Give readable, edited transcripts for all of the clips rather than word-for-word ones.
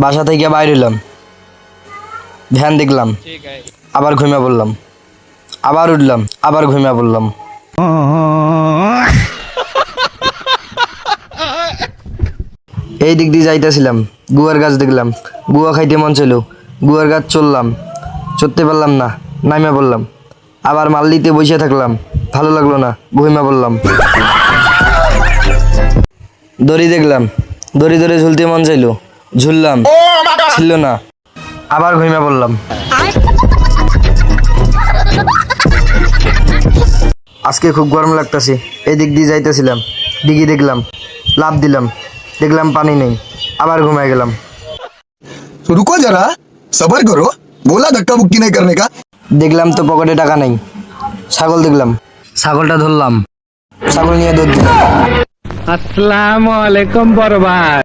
বাসা থেকে বাইর হইলাম, ধ্যান দেখলাম, আবার ঘুমিয়ে পড়লাম, আবার উঠলাম, আবার ঘুমিয়ে পড়লাম। এই দিক দিয়ে যাইতেছিলাম, গুয়ার গাছ দেখলাম, গুয়া খাইতে মন ছিল, গুয়ার গাছ চললাম, চড়তে পারলাম না, নামিয়ে পড়লাম, আবার মাল্লিতে বসে থাকলাম, ভালো লাগলো না, ঘুমিয়ে পড়লাম। দড়ি দেখলাম, দড়ি ধরে ঝুলতে মন চাইলো, ঝুললাম, ছিল না, আবার ঘুমিয়ে পড়লাম। আজকে খুব গরম লাগতেছে, এই দিক দিয়ে যাইতেছিলাম, দিঘি দেখলাম, লাফ দিলাম, দেখলাম পানি নেই, আবার ঘুমায় গেলাম। तो रुको जरा सबर करो बोला धक्का मुक्की नहीं करने का। দেখলাম তো পকেটে টাকা নেই, ছাগল দেখলাম, ছাগলটা ধরলাম, ছাগল নিয়ে দৌড় দিলাম। আসসালামু আলাইকুম বড় ভাই।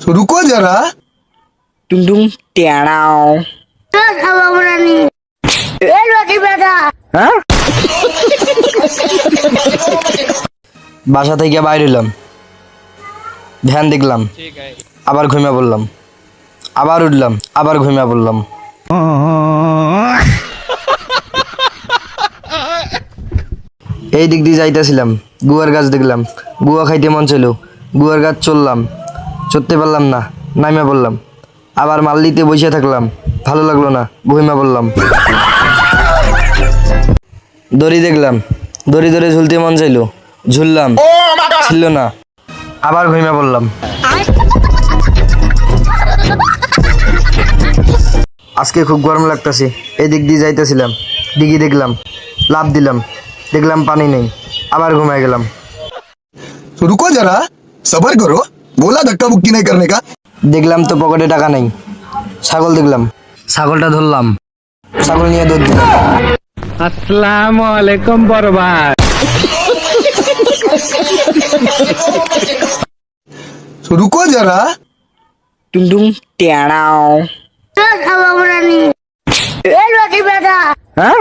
तो रुको जरा টুংটুং টেড়াও। বাসা থেকে বাইর হইলাম, ধ্যান দেখলাম, আবার ঘুমিয়ে পড়লাম, আবার উঠলাম, আবার ঘুমিয়ে পড়লাম। এই দিক দিয়ে যাইতেছিলাম, গুয়ার গাছ দেখলাম, গুয়া খাইতে মন ছিল, গুয়ার গাছ চললাম, চড়তে পারলাম না, নামিয়ে পড়লাম, আবার মাল্লিতে বসে থাকলাম, ভালো লাগলো না, ঘুমিয়ে পড়লাম। দড়ি দেখলাম, দড়ি ধরে ঝুলতে মন চাইলো, ঝুললাম, ছিল না, আবার ঘুমিয়ে পড়লাম। আজকে খুব গরম লাগতেছে, এই দিক দিয়ে যাইতেছিলাম, দিঘি দেখলাম, লাফ দিলাম, দেখলাম পানি নেই, আবার ঘুমায় গেলাম। तो रुको जरा सबर करो बोला धक्का मुक्की नहीं करने का। দেখলাম তো পকেটে টাকা নেই, ছাগল দেখলাম, ছাগলটা ধরলাম, ছাগল নিয়ে দৌড় দিলাম। আসসালামু আলাইকুম বড় ভাই। तो रुको जरा টুংটুং টেড়াও। হ্যাঁ